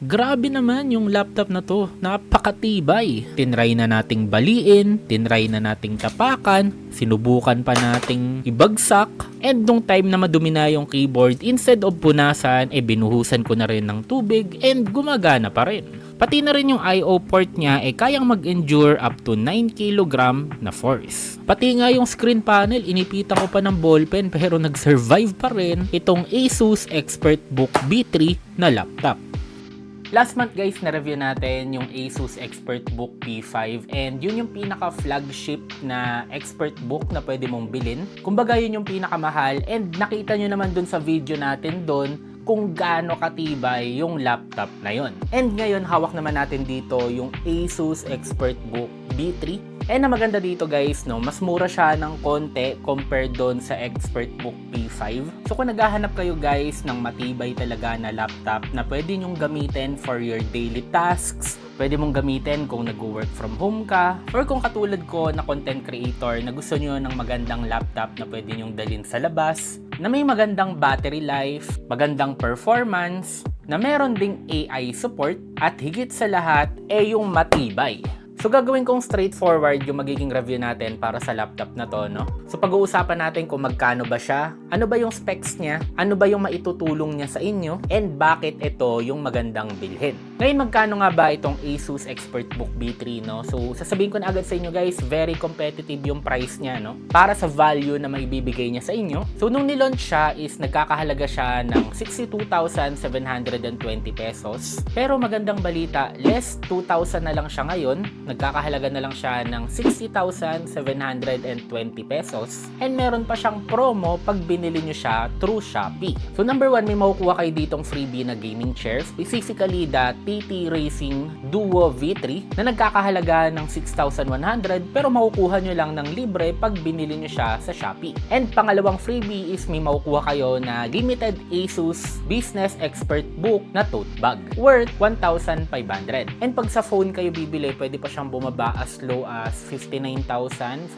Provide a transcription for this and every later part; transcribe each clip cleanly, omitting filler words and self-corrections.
Grabe naman yung laptop na to, napakatibay. Tinry na nating baliin, tinry na nating tapakan, sinubukan pa nating ibagsak, and nung time na madumi na yung keyboard, instead of punasan, binuhusan ko na rin ng tubig and gumagana pa rin. Pati na rin yung I/O port niya kayang mag-endure up to 9 kg na force. Pati nga yung screen panel, inipita ko pa ng ballpen pero nag-survive pa rin itong Asus ExpertBook B3 na laptop. Last month guys, na-review natin yung Asus ExpertBook P5 and yun yung pinaka-flagship na ExpertBook na pwede mong bilhin. Kumbaga yun yung pinakamahal and nakita nyo naman dun sa video natin dun kung gaano katibay yung laptop na yun. And ngayon, hawak naman natin dito yung Asus ExpertBook B3. And ang maganda dito guys, no, mas mura siya ng konti compared doon sa ExpertBook P5. So kung naghahanap kayo guys ng matibay talaga na laptop na pwede nyong gamitin for your daily tasks, pwede mong gamitin kung nag-work from home ka, or kung katulad ko na content creator na gusto nyo ng magandang laptop na pwede nyong dalhin sa labas, na may magandang battery life, magandang performance, na meron ding AI support, at higit sa lahat, yung matibay. So gagawin kong straightforward yung magiging review natin para sa laptop na to, no? So pag-uusapan natin kung magkano ba siya, ano ba yung specs niya, ano ba yung maitutulong niya sa inyo, and bakit ito yung magandang bilhin. Ngayon, magkano nga ba itong Asus ExpertBook B3, no? So sasabihin ko na agad sa inyo guys, very competitive yung price niya, no? Para sa value na maibibigay niya sa inyo. So nung nilaunch siya is nagkakahalaga siya ng 62,720 pesos. Pero magandang balita, less 2,000 na lang siya ngayon. Nagkakahalaga na lang siya ng 60,720 pesos. And meron pa siyang promo pag binili nyo siya through Shopee. So number 1, may makukuha kayo ditong freebie na gaming chair. Specifically the TT Racing Duo V3 na nagkakahalaga ng 6,100 pero makukuha nyo lang ng libre pag binili nyo siya sa Shopee. And pangalawang freebie is may makukuha kayo na limited Asus Business ExpertBook na tote bag worth 1,500. And pag sa phone kayo bibili, pwede pa siyang bumaba as low as 59,520.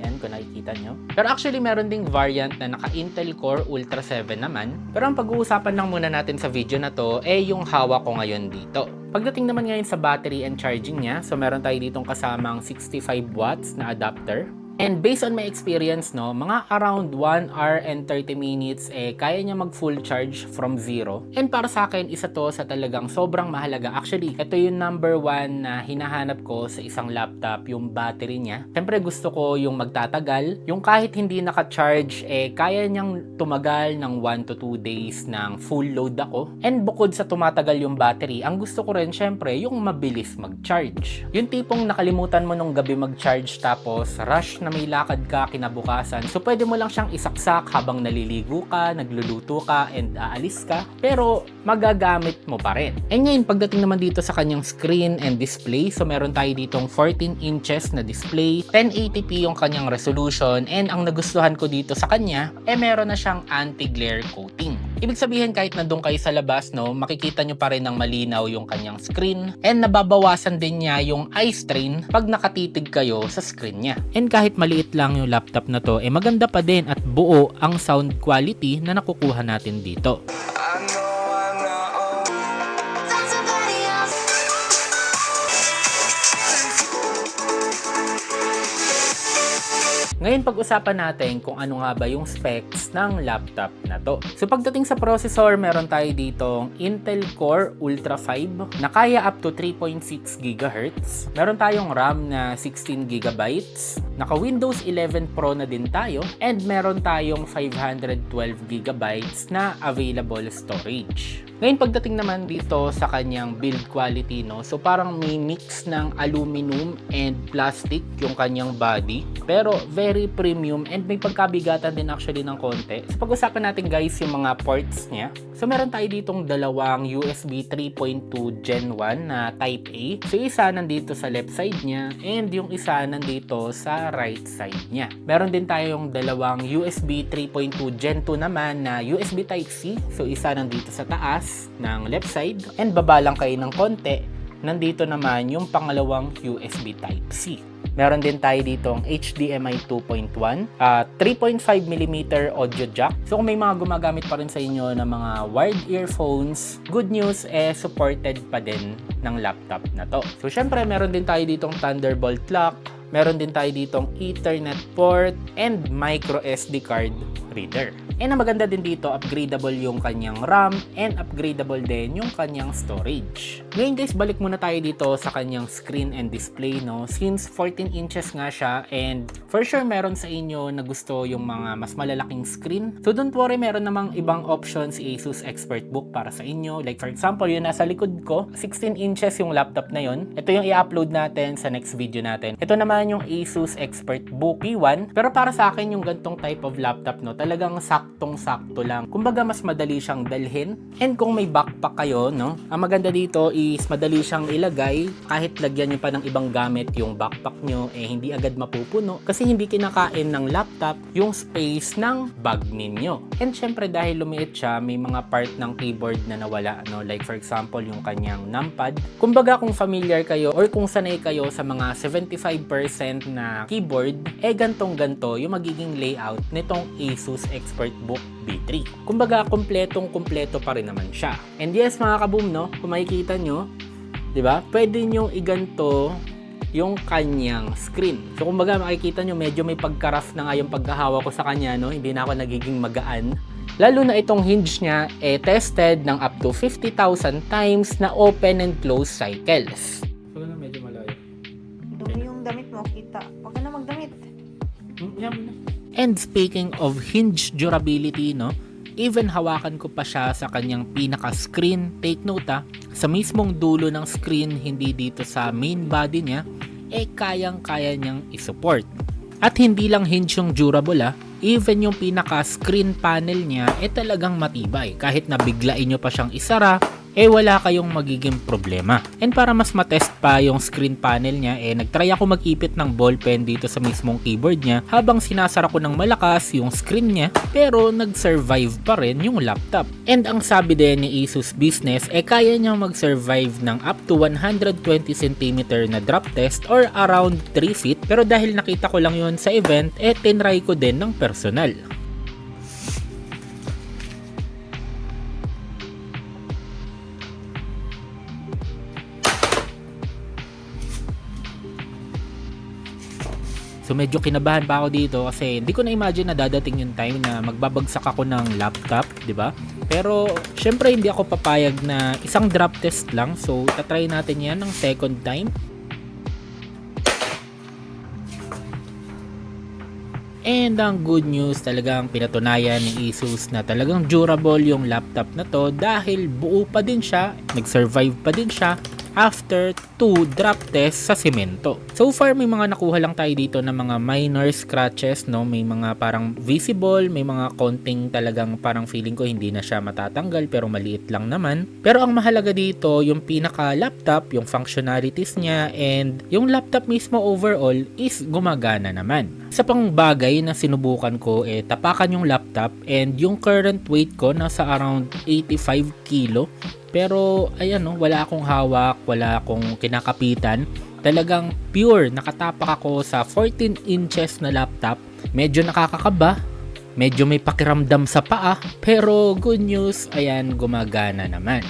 Yan, kung nakikita nyo. Pero actually, meron ding variant na naka Intel Core Ultra 7 naman. Pero ang pag-uusapan lang muna natin sa video na to yung hawak ko ngayon dito. Pagdating naman ngayon sa battery and charging niya, so meron tayo ditong kasamang 65 watts na adapter. And based on my experience, no, mga around 1 hour and 30 minutes, kaya niya mag full charge from zero. And para sa akin, isa to sa talagang sobrang mahalaga. Actually, ito yung number 1 na hinahanap ko sa isang laptop, yung battery niya. Siyempre, gusto ko yung magtatagal. Yung kahit hindi naka-charge, kaya niyang tumagal ng 1 to 2 days ng full load ako. And bukod sa tumatagal yung battery, ang gusto ko rin, siyempre, yung mabilis mag-charge. Yung tipong nakalimutan mo nung gabi mag-charge tapos rush na may lakad ka kinabukasan. So pwede mo lang siyang isaksak habang naliligo ka, nagluluto ka, and aalis ka. Pero magagamit mo pa rin. And ngayon, pagdating naman dito sa kanyang screen and display, so meron tayo ditong 14 inches na display, 1080p yung kanyang resolution, and ang nagustuhan ko dito sa kanya, meron na siyang anti-glare coating. Ibig sabihin, kahit nandun kayo sa labas, no, makikita nyo pa rin ng malinaw yung kanyang screen, and nababawasan din niya yung eye strain pag nakatitig kayo sa screen niya. And kahit maliit lang yung laptop na to, maganda pa din at buo ang sound quality na nakukuha natin dito. Ngayon, pag-usapan natin kung ano nga ba yung specs ng laptop na to. So pagdating sa processor, meron tayo ditong Intel Core Ultra 5 na kaya up to 3.6 GHz. Meron tayong RAM na 16 GB. Naka Windows 11 Pro na din tayo. And meron tayong 512 GB na available storage. Ngayon, pagdating naman dito sa kanyang build quality, no, so parang may mix ng aluminum and plastic yung kanyang body. Pero very premium and may pagkabigatan din actually ng konti. So pag-usapan natin guys yung mga ports niya. So meron tayo ditong dalawang USB 3.2 Gen 1 na Type A. So isa nandito sa left side niya and yung isa nandito sa right side niya. Meron din tayong dalawang USB 3.2 Gen 2 naman na USB Type C. So isa nandito sa taas ng left side and baba lang kayo ng konti. Nandito naman yung pangalawang USB Type C. Meron din tayo dito ang HDMI 2.1, 3.5mm audio jack. So kung may mga gumagamit pa rin sa inyo ng mga wired earphones, good news, supported pa din ng laptop na to. So syempre meron din tayo ditong Thunderbolt lock, meron din tayo ditong Ethernet port, and micro SD card reader. And ang maganda din dito, upgradable yung kanyang RAM and upgradable din yung kanyang storage. Ngayon guys, balik muna tayo dito sa kanyang screen and display, no? Since 14 inches nga siya, and for sure meron sa inyo na gusto yung mga mas malalaking screen. So don't worry, meron namang ibang options si Asus ExpertBook para sa inyo. Like for example, yung nasa likod ko, 16 inches yung laptop na yun. Ito yung i-upload natin sa next video natin. Ito naman yung Asus ExpertBook P1. Pero para sa akin, yung gantong type of laptop, no, talagang saktong-sakto lang. Kumbaga, mas madali siyang dalhin. And kung may backpack kayo, no, ang maganda dito is madali siyang ilagay. Kahit lagyan nyo pa ng ibang gamit yung backpack nyo, hindi agad mapupuno. Kasi hindi kinakain ng laptop yung space ng bag ninyo. And syempre, dahil lumiit siya, may mga part ng keyboard na nawala, no? Like for example, yung kanyang numpad. Kumbaga, kung familiar kayo or kung sanay kayo sa mga 75% na keyboard, gantong-ganto yung magiging layout nitong Asus ExpertBook B3. Kumbaga, kumpletong-kumpleto pa rin naman siya. And yes, mga kaboom, no? Kung makikita nyo, di ba? Pwede nyo iganto yung kanyang screen. So, kumbaga, makikita nyo, medyo may pagka-rough na nga yung pagkahawa ko sa kanya, no? Hindi na ako nagiging magaan. Lalo na itong hinge niya, tested ng up to 50,000 times na open and close cycles. So, medyo malayo. Dumi yung damit mo, kita. Huwag ka na magdamit. And speaking of hinge durability, no, even hawakan ko pa siya sa kanyang pinaka-screen. Take note sa mismong dulo ng screen, hindi dito sa main body niya, kayang-kaya niyang isupport. At hindi lang hinge yung durable, even yung pinaka-screen panel niya, talagang matibay. Kahit na biglain nyo pa siyang isara, wala kayong magiging problema. And para mas matest pa yung screen panel niya, nagtry ako mag-ipit ng ballpen dito sa mismong keyboard niya habang sinasara ko ng malakas yung screen niya, pero nag-survive pa rin yung laptop. And ang sabi din ni Asus Business, kaya niya mag-survive ng up to 120 cm na drop test or around 3 feet, pero dahil nakita ko lang yun sa event, tinry ko din ng personal. So medyo kinabahan pa ako dito kasi hindi ko na-imagine na dadating yung time na magbabagsak ako ng laptop, 'di ba? Pero syempre hindi ako papayag na isang drop test lang. So tatry natin 'yan ng second time. And ang good news, talagang pinatunayan ni Asus na talagang durable yung laptop na to dahil buo pa din siya, nag-survive pa din siya after 2 drop tests sa semento. So far, may mga nakuha lang tayo dito na mga minor scratches, no? May mga parang visible, may mga konting talagang parang feeling ko hindi na siya matatanggal pero maliit lang naman. Pero ang mahalaga dito, yung pinaka-laptop, yung functionalities niya, and yung laptop mismo overall is gumagana naman. Sa pang bagay na sinubukan ko, tapakan yung laptop and yung current weight ko nasa around 85 kilo. Pero ayan, no, wala akong hawak, wala akong kinakapitan. Talagang pure, nakatapak ako sa 14 inches na laptop. Medyo nakakakaba, medyo may pakiramdam sa paa, pero good news, ayan, gumagana naman.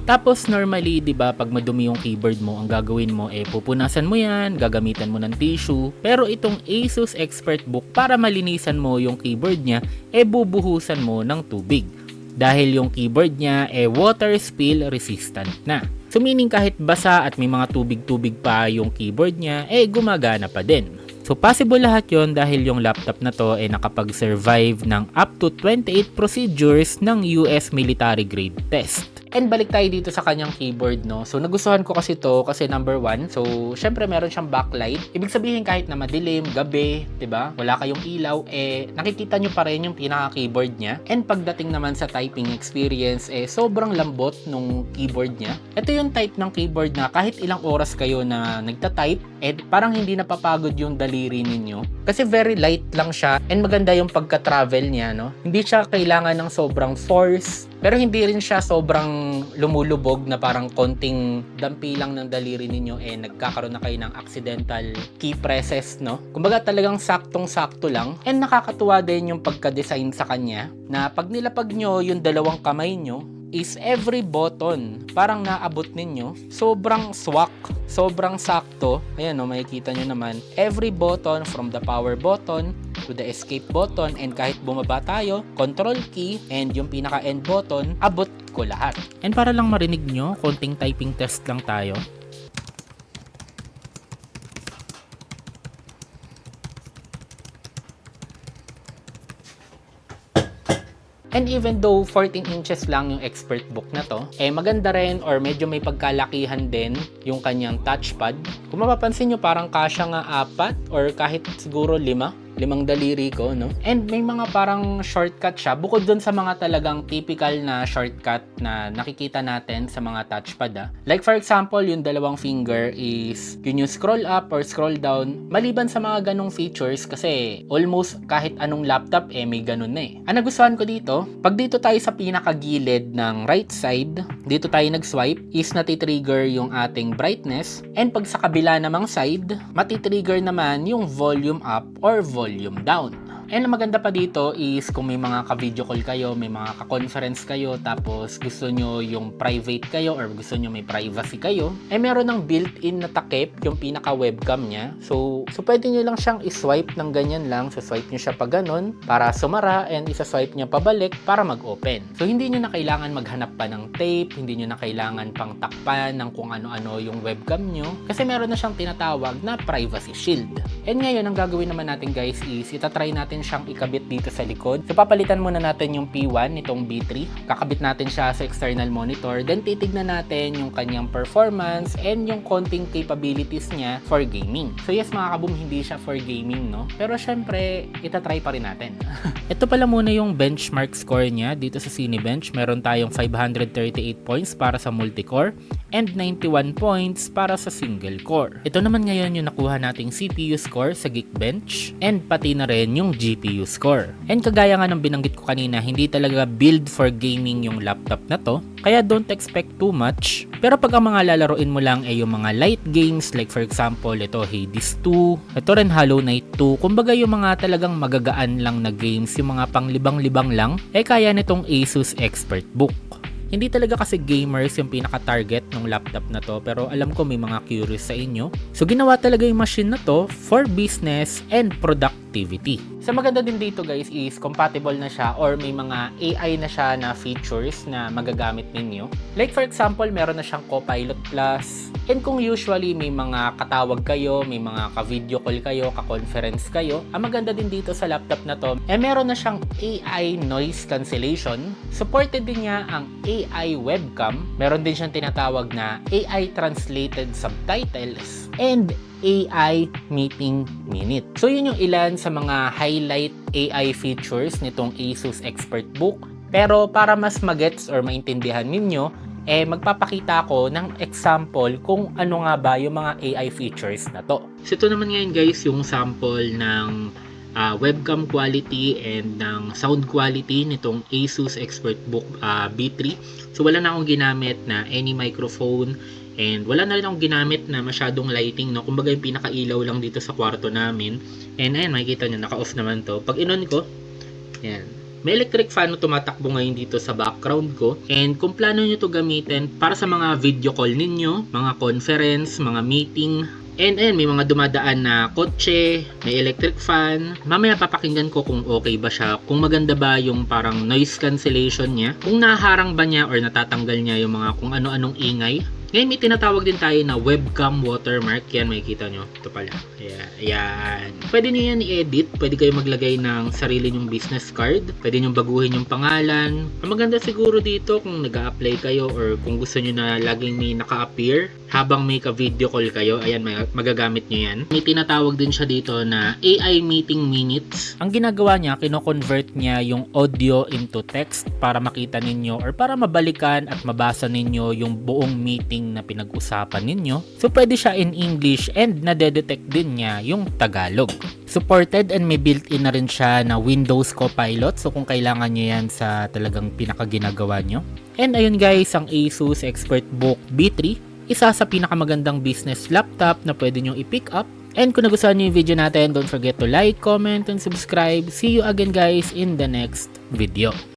Tapos normally, 'di ba, pag madumi yung keyboard mo, ang gagawin mo pupunasan mo 'yan, gagamitan mo ng tissue. Pero itong Asus ExpertBook, para malinisan mo yung keyboard niya, bubuhusan mo ng tubig. Dahil yung keyboard niya water spill resistant na. So meaning kahit basa at may mga tubig-tubig pa yung keyboard niya, gumagana pa din. So possible lahat yon dahil yung laptop na to nakapag-survive ng up to 28 procedures ng US military grade test. And balik tayo dito sa kanyang keyboard, no? So nagustuhan ko kasi to kasi number 1, so syempre meron siyang backlight. Ibig sabihin kahit na madilim, gabi, 'di ba? Wala kayong ilaw, nakikita nyo pa rin yung pinaka-keyboard niya. And pagdating naman sa typing experience, sobrang lambot nung keyboard niya. Ito yung type ng keyboard na kahit ilang oras kayo na nagta-type, parang hindi napapagod yung daliri ninyo. Kasi very light lang siya and maganda yung pagka-travel niya, no? Hindi siya kailangan ng sobrang force Pero hindi rin siya sobrang lumulubog na parang konting dampi lang ng daliri ninyo nagkakaroon na kayo ng accidental key presses, no? Kumbaga talagang saktong-sakto lang. And nakakatuwa din yung pagka-design sa kanya na pag nilapag nyo yung dalawang kamay nyo, is every button parang naabot ninyo, sobrang swak, sobrang sakto. Ayan, no, makikita nyo naman every button from the power button to the escape button, and kahit bumaba tayo, control key and yung pinaka end button, abot ko lahat. And para lang marinig nyo, konting typing test lang tayo. And even though 14 inches lang yung expert book na to, maganda rin or medyo may pagkalakihan din yung kanyang touchpad. Kung mapapansin nyo, parang kasya nga 4 or kahit siguro 5 daliri ko, no? And may mga parang shortcut siya, bukod dun sa mga talagang typical na shortcut na nakikita natin sa mga touchpad. Like for example, yung dalawang finger is yun yung scroll up or scroll down. Maliban sa mga ganong features, kasi almost kahit anong laptop may ganun na eh. Ang nagustuhan ko dito, pag dito tayo sa pinakagilid ng right side, dito tayo nag-swipe, is natitrigger yung ating brightness. And pag sa kabila namang side, matitrigger naman yung volume up or volume down. And ang maganda pa dito is kung may mga ka-video call kayo, may mga ka-conference kayo, tapos gusto nyo yung private kayo or gusto nyo may privacy kayo, meron ng built-in na takip yung pinaka-webcam niya. So pwede nyo lang siyang iswipe ng ganyan lang. So swipe nyo siya pa ganun para sumara, and isa-swipe nyo pabalik para mag-open. So hindi nyo na kailangan maghanap pa ng tape, hindi nyo na kailangan pang takpan ng kung ano-ano yung webcam nyo, kasi meron na siyang tinatawag na privacy shield. And ngayon, ang gagawin naman natin guys is itatry natin siyang ikabit dito sa likod. So papalitan muna natin yung P1 nitong B3. Kakabit natin siya sa external monitor. Then titignan natin yung kanyang performance and yung konting capabilities niya for gaming. So yes mga kaboom, hindi siya for gaming, no? Pero syempre, itatry pa rin natin. Ito pala muna yung benchmark score niya dito sa Cinebench. Meron tayong 538 points para sa multicore and 91 points para sa single core. Ito naman ngayon yung nakuha nating CPU score sa Geekbench and pati na rin yung GPU score. And kagaya nga ng binanggit ko kanina, hindi talaga build for gaming yung laptop na to, kaya don't expect too much. Pero pag ang mga lalaroin mo lang yung mga light games, like for example ito Hades 2, ito rin Hollow Knight 2, kumbaga yung mga talagang magagaan lang na games, yung mga panglibang-libang lang, kaya nitong Asus ExpertBook. Hindi talaga kasi gamers yung pinaka-target ng laptop na to, pero alam ko may mga curious sa inyo. So ginawa talaga yung machine na to for business and productivity. So maganda din dito guys is compatible na siya or may mga AI na siya na features na magagamit ninyo. Like for example, meron na siyang Copilot Plus. And kung usually may mga katawag kayo, may mga ka-video call kayo, ka-conference kayo, ang maganda din dito sa laptop na to, meron na siyang AI noise cancellation. Supported din niya ang AI webcam. Meron din siyang tinatawag na AI translated subtitles and AI meeting minute. So yun yung ilan sa mga highlight AI features nitong Asus ExpertBook. Pero para mas magets or maintindihan ninyo, magpapakita ako ng example kung ano nga ba yung mga AI features na to. So ito naman ngayon guys yung sample ng webcam quality and ng sound quality nitong Asus ExpertBook B3. So wala na akong ginamit na any microphone and wala na rin akong ginamit na masyadong lighting, no? Kumbaga yung pinakailaw lang dito sa kwarto namin. And ayan, makikita nyo, naka-off naman to. Pag in-on ko, ayan, may electric fan na tumatakbo ngayon dito sa background ko. And kung plano nyo to gamitin para sa mga video call ninyo, mga conference, mga meeting, and may mga dumadaan na kotse, may electric fan. Mamaya papakinggan ko kung okay ba siya, kung maganda ba yung parang noise cancellation niya, kung naharang ba niya or natatanggal niya yung mga kung ano-anong ingay. Ngayon may tinatawag din tayo na webcam watermark. Yan, makikita nyo. Ito pala. Ayan. Pwede nyo yan i-edit. Pwede kayo maglagay ng sarili nyong business card. Pwede nyo baguhin yung pangalan. Ang maganda siguro dito kung nag-a-apply kayo or kung gusto nyo na laging may naka-appear habang may ka-video call kayo. Ayan, magagamit nyo yan. May tinatawag din siya dito na AI meeting minutes. Ang ginagawa niya, kino-convert niya yung audio into text para makita ninyo or para mabalikan at mabasa ninyo yung buong meeting meaning na pinag-usapan ninyo. So pwede siya in English and nadedetect din niya yung Tagalog. Supported and may built-in na rin siya na Windows Copilot. So kung kailangan nyo yan sa talagang pinakaginagawa nyo. And ayun guys, ang Asus ExpertBook B3. Isa sa pinakamagandang business laptop na pwede nyo i-pick up. And kung nagustuhan nyo yung video natin, don't forget to like, comment, and subscribe. See you again guys in the next video.